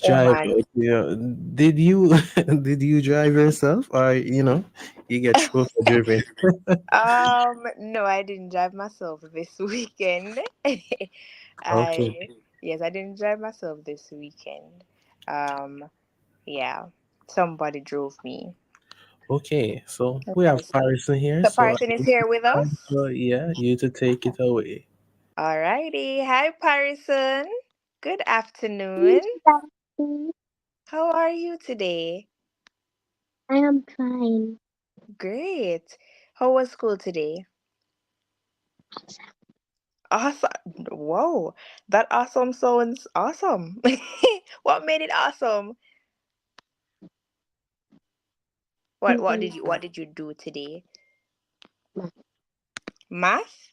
Oh Drive. man. Okay. Did you did you drive yourself, or you get chauffeur driven? No, I didn't drive myself this weekend. Okay. I Yes, I didn't drive myself this weekend. Um, yeah, somebody drove me. Okay. So we have Yes. Paris in here. The So person is here with us. yeah, you to take it away. Alrighty. Hi, Parison. Good Please, afternoon. Vashti. How are you today? I am fine. Great. How was school today? Awesome. Whoa, that awesome sounds awesome. What made it awesome? What did you do today? Math?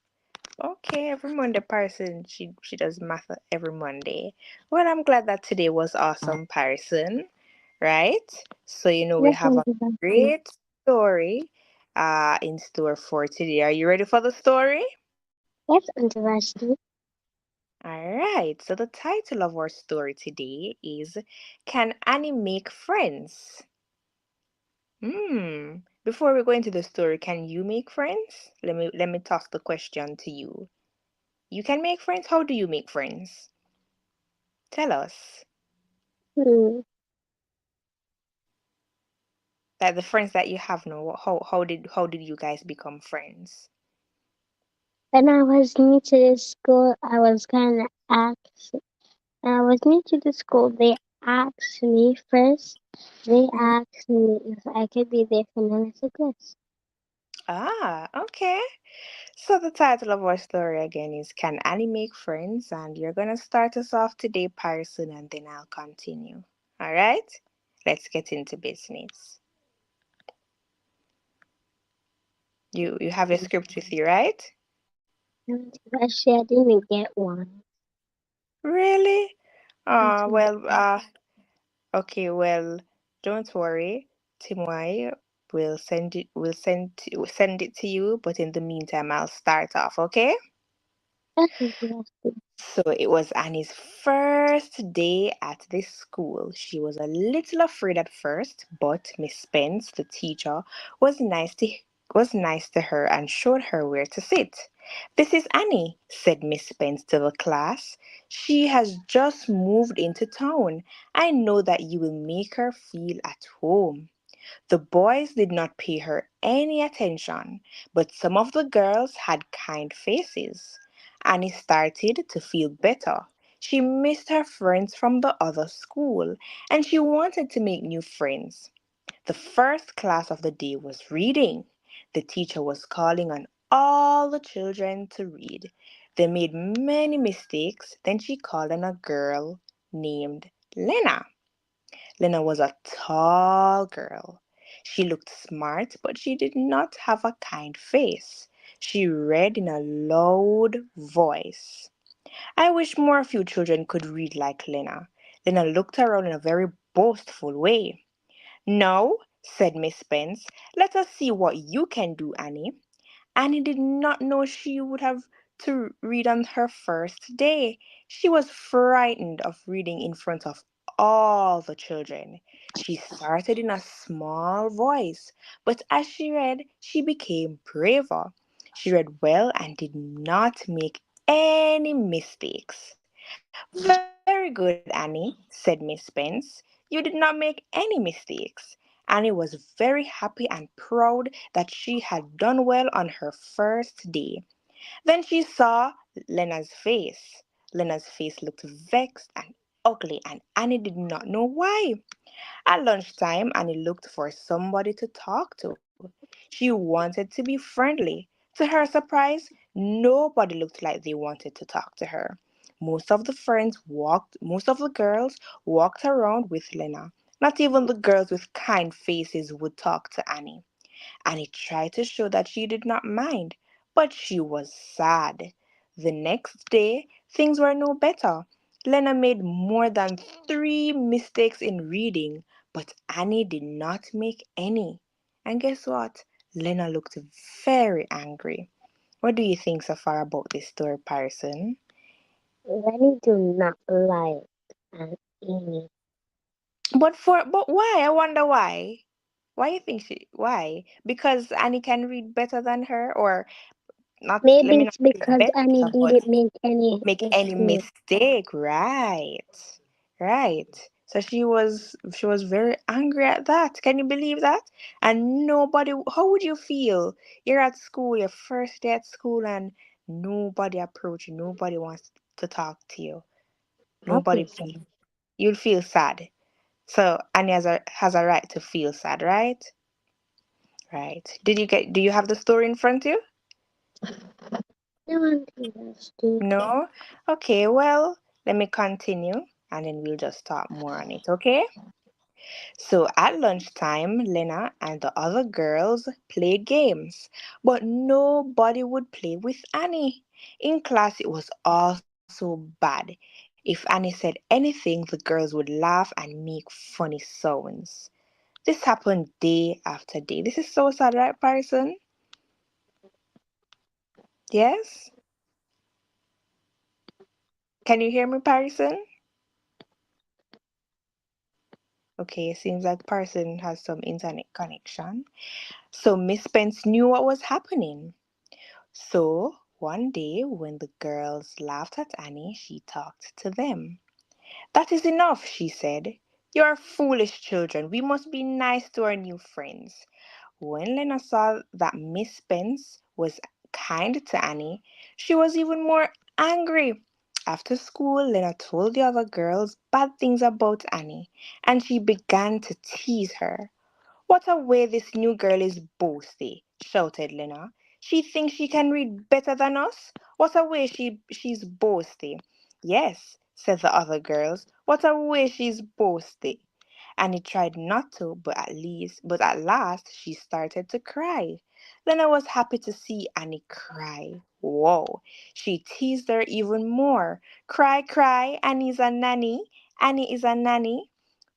Okay, every Monday person she does math every Monday. Well, I'm glad that today was awesome, person. Right? So we Yes, have a Auntie Vashti. great story in store for today. Are you ready for the story? Yes, Auntie Vashti. All right. So the title of our story today is Can Annie Make Friends? Before we go into the story, can you make friends? Let me toss the question to you. You can make friends? How do you make friends? Tell us. Hmm. That the friends that you have now, how did you guys become friends? When I was new to this school, I was kind of asked. When I was new to the school, they asked me first. They asked me if I could be their financial guest. Okay. So the title of our story again is Can Annie Make Friends? And you're gonna start us off today, Parson, and then I'll continue. All right? Let's get into business. You have your script with you, right? Auntie Vashti, I didn't get one. Really? Auntie Well, okay, well, don't worry. Timoy will send it to you, but in the meantime I'll start off, okay? Yes, Auntie Vashti. So it was Annie's first day at this school. She was a little afraid at first, but Miss Spence, the teacher, was nice to her and showed her where to sit. "This is Annie," said Miss Spence to the class. "She has just moved into town. I know that you will make her feel at home." The boys did not pay her any attention, but some of the girls had kind faces. Annie started to feel better. She missed her friends from the other school, and she wanted to make new friends. The first class of the day was reading. The teacher was calling on all the children to read. They made many mistakes. Then she called on a girl named Lena. Lena was a tall girl. She looked smart, but she did not have a kind face. She read in a loud voice. "I wish more of you children could read like Lena." Lena looked around in a very boastful way. "No," said Miss Spence. "Let us see what you can do, Annie." Annie did not know she would have to read on her first day. She was frightened of reading in front of all the children. She started in a small voice, but as she read, she became braver. She read well and did not make any mistakes. "Very good, Annie," said Miss Spence. "You did not make any mistakes." Annie was very happy and proud that she had done well on her first day. Then she saw Lena's face. Lena's face looked vexed and ugly, and Annie did not know why. At lunchtime, Annie looked for somebody to talk to. She wanted to be friendly. To her surprise, nobody looked like they wanted to talk to her. Most of the girls walked around with Lena. Not even the girls with kind faces would talk to Annie. Annie tried to show that she did not mind, but she was sad. The next day, things were no better. Lena made more than three mistakes in reading, but Annie did not make any. And guess what? Lena looked very angry. What do you think so far about this story, Parson? Lenny do not like Aunt Amy. But why? I wonder why. Why you think why? Because Annie can read better than her, or not? Let Maybe me not it's say because Annie better, but didn't make any make any mistake. mistake, right? Right. So she was very angry at that. Can you believe that? And nobody, how would you feel? You're at school, your first day at school, and nobody approach you, nobody wants to talk to you. Nobody Obviously. you'll feel sad. So Annie has a right to feel sad, right? Right. Do you have the story in front of you? No one does do. No? Okay, well, let me continue and then we'll just talk more on it, okay? So at lunchtime, Lena and the other girls played games, but nobody would play with Annie. In class, it was also bad. If Annie said anything, the girls would laugh and make funny sounds. This happened day after day. This is so sad, right, Parison? Yes? Can you hear me, Parison? Okay, it seems like Parson has some internet connection. So Miss Spence knew what was happening. So one day, when the girls laughed at Annie, she talked to them. That is enough, she said. You are foolish children. We must be nice to our new friends. When Lena saw that Miss Spence was kind to Annie, she was even more angry. After school, Lena told the other girls bad things about Annie, and she began to tease her. What a way this new girl is boasty, shouted Lena. She thinks she can read better than us? What a way she's boasty. Yes, said the other girls. What a way she's boasty. Annie tried not to, but at last she started to cry. Lena was happy to see Annie cry. Whoa. She teased her even more. Cry, cry, Annie's a nanny. Annie is a nanny.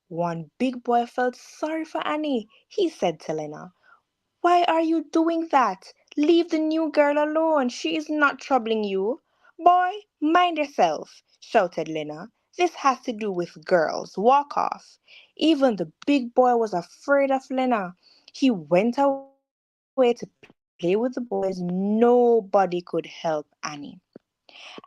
One big boy felt sorry for Annie. He said to Lena, why are you doing that? Leave the new girl alone. She is not troubling you. Boy, mind yourself, shouted Lena. This has to do with girls. Walk off. Even the big boy was afraid of Lena. He went away to play with the boys. Nobody could help Annie.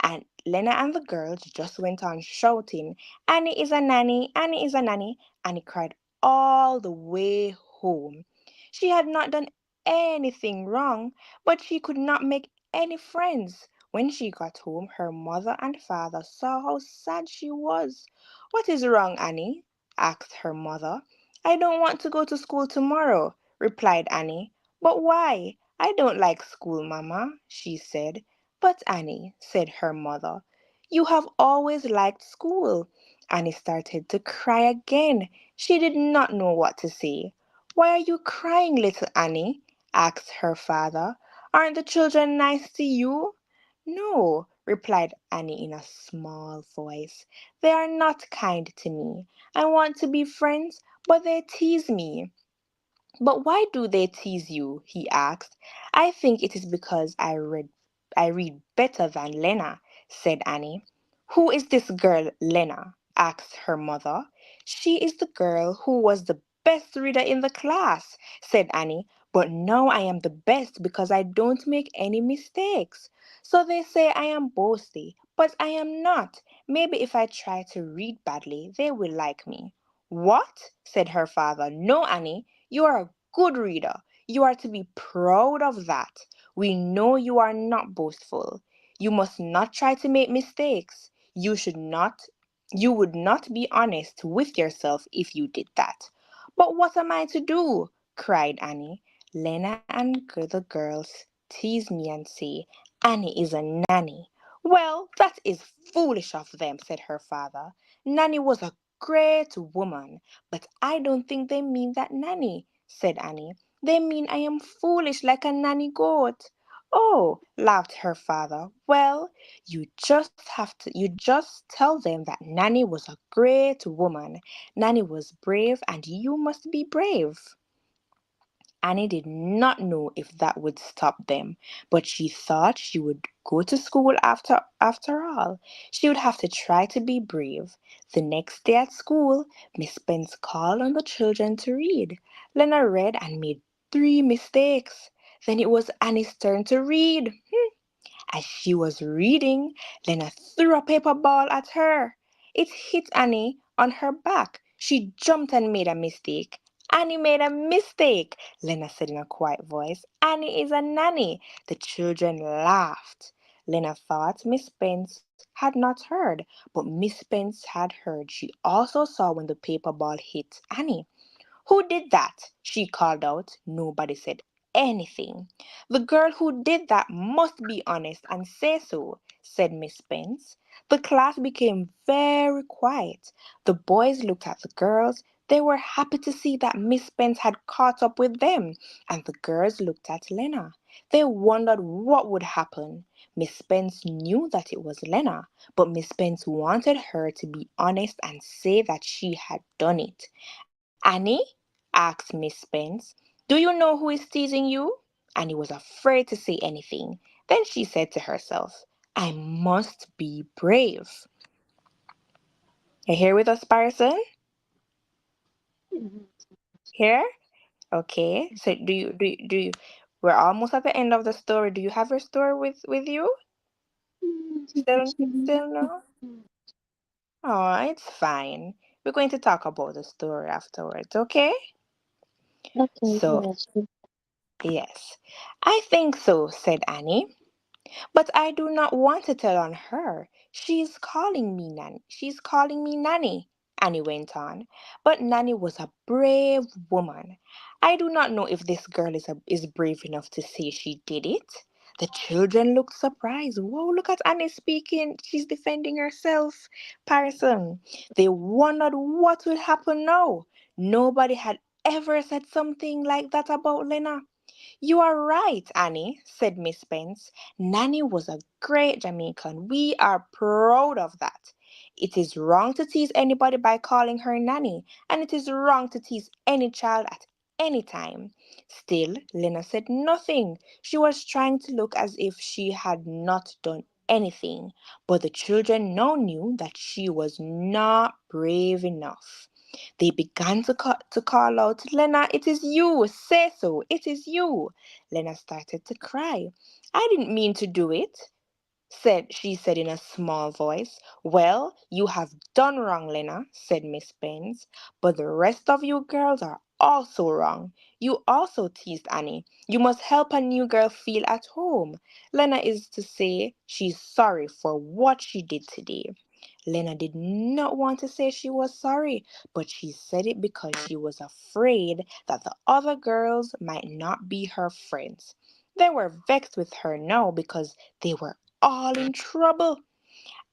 And Lena and the girls just went on shouting, Annie is a nanny, Annie is a nanny, and he cried all the way home. She had not done anything wrong, but she could not make any friends. When she got home, her mother and father saw how sad she was. What is wrong, Annie? Asked her mother. I don't want to go to school tomorrow, replied Annie. But why? I don't like school, Mamma, she said. But Annie, said her mother, you have always liked school. Annie started to cry again. She did not know what to say. Why are you crying, little Annie? Asked her father. Aren't the children nice to you? No, replied Annie in a small voice. They are not kind to me. I want to be friends, but they tease me. But why do they tease you? He asked. I think it is because I read better than Lena, said Annie. Who is this girl, Lena? Asked her mother. She is the girl who was the best reader in the class, said Annie. But now I am the best because I don't make any mistakes. So they say I am boasty, but I am not. Maybe if I try to read badly, they will like me. What? Said her father. No, Annie. You are a good reader. You are to be proud of that. We know you are not boastful. You must not try to make mistakes. You would not be honest with yourself if you did that. But what am I to do? Cried Annie. Lena and the girls tease me and say, Annie is a nanny. Well, that is foolish of them, said her father. Nanny was a great woman. But I don't think they mean that nanny, said Annie. They mean I am foolish like a nanny goat. Oh, laughed her father. Well, you just tell them that Nanny was a great woman. Nanny was brave and you must be brave. Annie did not know if that would stop them, but she thought she would go to school after all. She would have to try to be brave. The next day at school, Miss Spence called on the children to read. Lena read and made three mistakes. Then it was Annie's turn to read. As she was reading, Lena threw a paper ball at her. It hit Annie on her back. She jumped and made a mistake. Annie made a mistake, Lena said in a quiet voice. Annie is a nanny. The children laughed. Lena thought Miss Spence had not heard, but Miss Spence had heard. She also saw when the paper ball hit Annie. Who did that? She called out. Nobody said anything. The girl who did that must be honest and say so, said Miss Spence. The class became very quiet. The boys looked at the girls. They were happy to see that Miss Spence had caught up with them, and the girls looked at Lena. They wondered what would happen. Miss Spence knew that it was Lena, but Miss Spence wanted her to be honest and say that she had done it. Annie, asked Miss Spence, do you know who is teasing you? Annie was afraid to say anything. Then she said to herself, I must be brave. You here with us, Parson? Here? Okay. So do you we're almost at the end of the story. Do you have your story with you? Still no? Oh, it's fine. We're going to talk about the story afterwards, okay? Okay, So, yes. yes. I think so, said Annie. But I do not want to tell on her. She's calling me Nanny, Annie went on. But Nanny was a brave woman. I do not know if this girl is brave enough to say she did it. The children looked surprised. Whoa, look at Annie speaking. She's defending herself. Parson. They wondered what would happen now. Nobody had ever said something like that about Lena. You are right, Annie, said Miss Spence. Nanny was a great Jamaican. We are proud of that. It is wrong to tease anybody by calling her Nanny, and it is wrong to tease any child at any time. Still, Lena said nothing. She was trying to look as if she had not done anything, but the children now knew that she was not brave enough. They began to call out, Lena, it is you. Say so. It is you. Lena started to cry. I didn't mean to do it, she said in a small voice. Well, you have done wrong, Lena, said Miss Spence. But the rest of you girls are also wrong. You also teased Annie. You must help a new girl feel at home. Lena is to say she's sorry for what she did today. Lena did not want to say she was sorry, but she said it because she was afraid that the other girls might not be her friends. They were vexed with her now because they were all in trouble.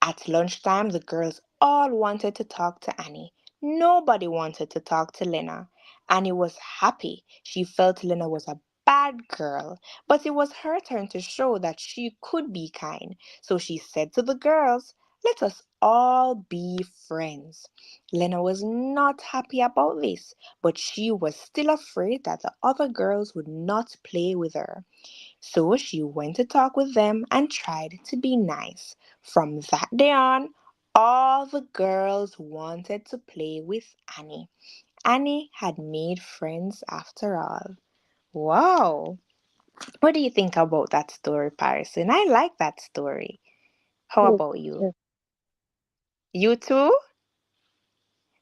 At lunchtime, the girls all wanted to talk to Annie. Nobody wanted to talk to Lena. Annie was happy. She felt Lena was a bad girl, but it was her turn to show that she could be kind. So she said to the girls, let us all be friends. Lena was not happy about this, but she was still afraid that the other girls would not play with her. So she went to talk with them and tried to be nice. From that day on, all the girls wanted to play with Annie. Annie had made friends after all. Wow! What do you think about that story, Parison? I like that story. How Yes, about you? yes, You too?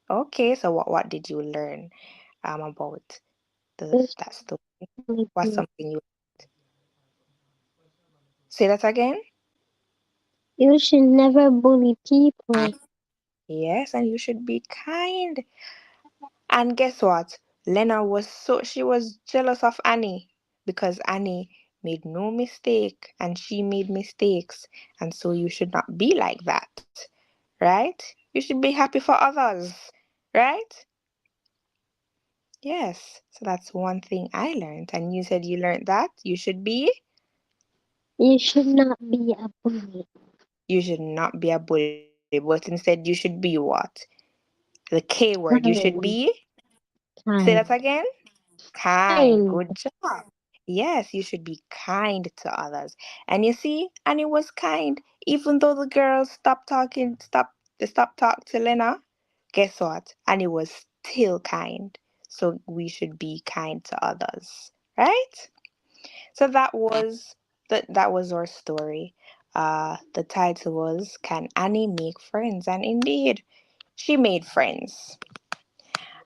Okay, so what did you learn about yes, that story? really What's good. something you say that again? You should never bully people. Yes, and you should be kind. And guess what? Lena was she was jealous of Annie because Annie made no mistake and she made mistakes. And so you should not be like that, right? You should be happy for others, right? Yes. So that's one thing I learned. And you said you learned that You should not be a bully. you should not be a bully, but instead you should be what? The K word. You should Kind, be, say that kind, again. Kind. Kind. Good job. Yes, you should be kind to others. And you see, Annie was kind. Even though the girls stopped talk to Lena, guess what? Annie was still kind. So we should be kind to others. Right? So that was our story. The title was Can Annie Make Friends? And indeed, she made friends.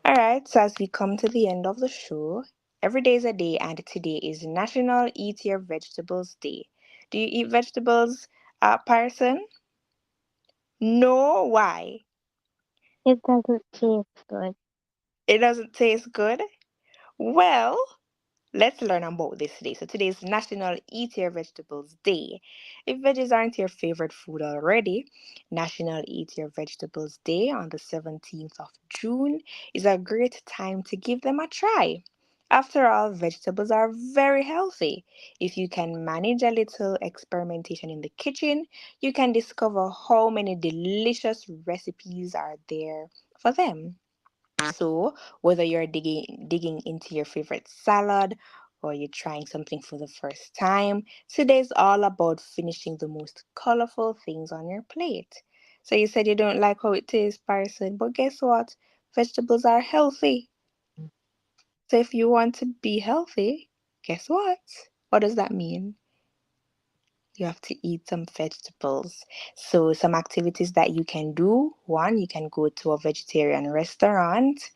All right, so as we come to the end of the show, every day is a day, and today is National Eat Your Vegetables Day. Do you eat vegetables, Parson? No, why? It doesn't taste good. It doesn't taste good? Well, let's learn about this today. So today is National Eat Your Vegetables Day. If veggies aren't your favorite food already, National Eat Your Vegetables Day on the 17th of June is a great time to give them a try. After all, vegetables are very healthy. If you can manage a little experimentation in the kitchen, you can discover how many delicious recipes are there for them. So, whether you're digging into your favorite salad or you're trying something for the first time, today's all about finishing the most colorful things on your plate. So you said you don't like how it tastes, Parson, but guess what? Vegetables are healthy. So if you want to be healthy, guess what? What does that mean? You have to eat some vegetables. So some activities that you can do. One, you can go to a vegetarian restaurant.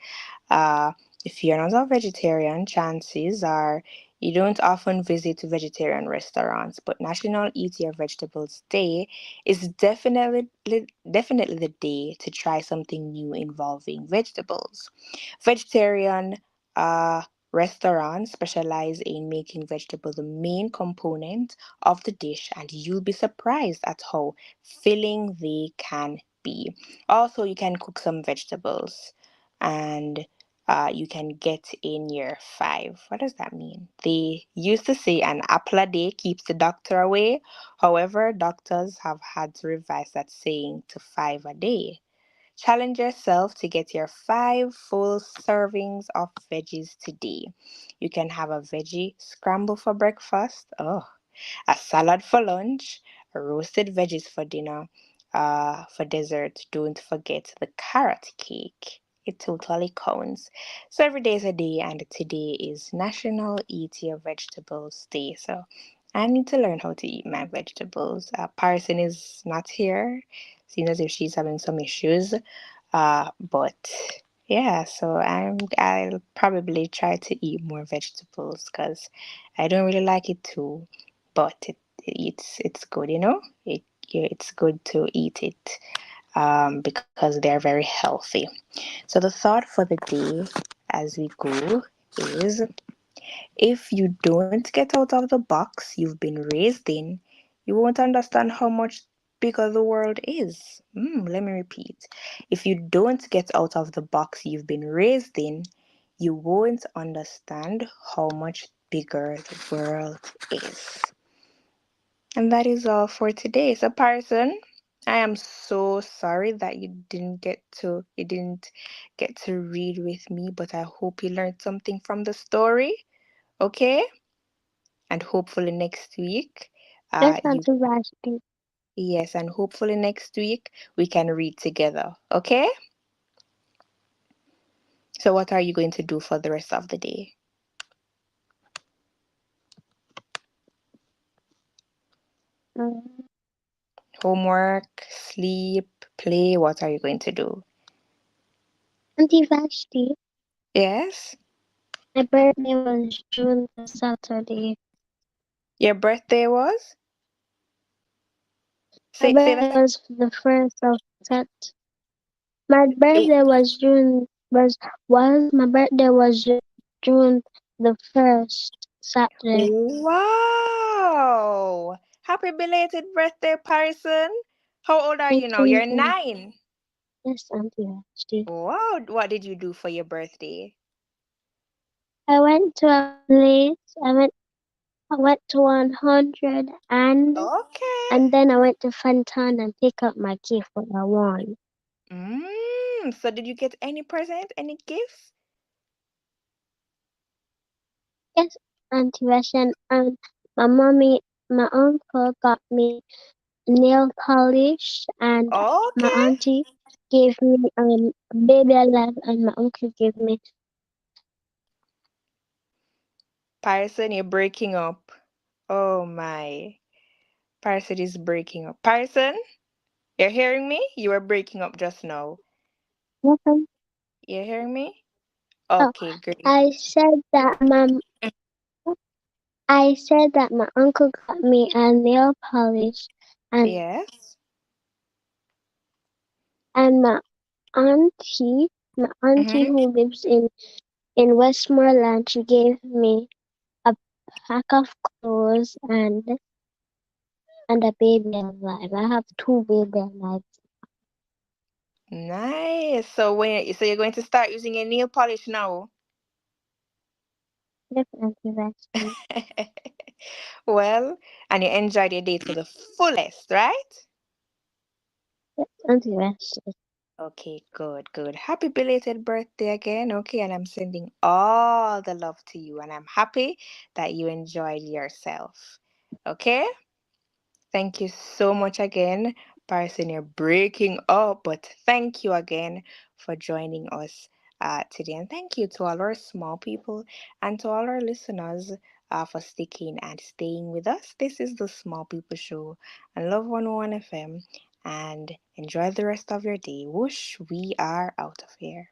Uh, if you're not a vegetarian, chances are you don't often visit vegetarian restaurants, but National Eat Your Vegetables Day is definitely the day to try something new involving vegetables. Vegetarian uh, restaurants specialize in making vegetable the main component of the dish, and you'll be surprised at how filling they can be. Also, you can cook some vegetables and you can get in your five. What does that mean? They used to say an apple a day keeps the doctor away. However, doctors have had to revise that saying to five a day. Challenge yourself to get your five full servings of veggies today. You can have a veggie scramble for breakfast. Oh, a salad for lunch, roasted veggies for dinner. For dessert, don't forget the carrot cake. It totally counts. So every day is a day, and today is National Eat Your Vegetables Day. So I need to learn how to eat my vegetables. Parson is not here, seeing as if she's having some issues. But yeah, so I'll probably try to eat more vegetables because I don't really like it too, but it's good, you know. It's good to eat it because they're very healthy. So the thought for the day as we go is if you don't get out of the box you've been raised in, you won't understand how much bigger the world is. Let me repeat. If you don't get out of the box you've been raised in, you won't understand how much bigger the world is. And that is all for today. So, Parson, I am so sorry that you didn't get to read with me, but I hope you learned something from the story. Okay? And hopefully next week, Yes, you Auntie Vashti. yes, and hopefully next week we can read together. Okay? So, what are you going to do for the rest of the day? Mm, Homework, sleep, play? What are you going to do? Auntie Vashti, Yes? my birthday was June the Saturday. Your birthday was? My Say birthday that. was the first of Sat. My It, birthday was my birthday was June the first Saturday. wow! Happy belated birthday, Parson. How old are you Thank now? You're you. 9. Yes, Auntie Vashti. Wow, what did you do for your birthday? I went to a place. I went to 100 Okay. and then I went to Fontana and pick up my gift what I want. So did you get any present, any gifts? Yes, Auntie Russian. And my uncle got me nail polish, and my Okay. auntie gave me baby alive, and my uncle gave me Parson, you're breaking up. Oh my. Parson is breaking up. Parson, you're hearing me? You were breaking up just now. nothing. You're hearing me? Oh, Okay, great. I said that my uncle got me a nail polish, and Yes. my auntie Mm-hmm. who lives in Westmoreland, she gave me a pack of clothes and a baby alive. I have two baby alive. Nice. So you're going to start using a nail polish now? Definitely Vashti. Well, and you enjoyed your day to the fullest, right? Definitely Vashti. Okay, good, good. Happy belated birthday again. Okay, and I'm sending all the love to you, and I'm happy that you enjoyed yourself. Okay? Thank you so much again, Parson. You're breaking up, but thank you again for joining us today. And thank you to all our small people and to all our listeners for sticking and staying with us. This is the Small People Show on Love 101 FM. And enjoy the rest of your day. Whoosh, we are out of here.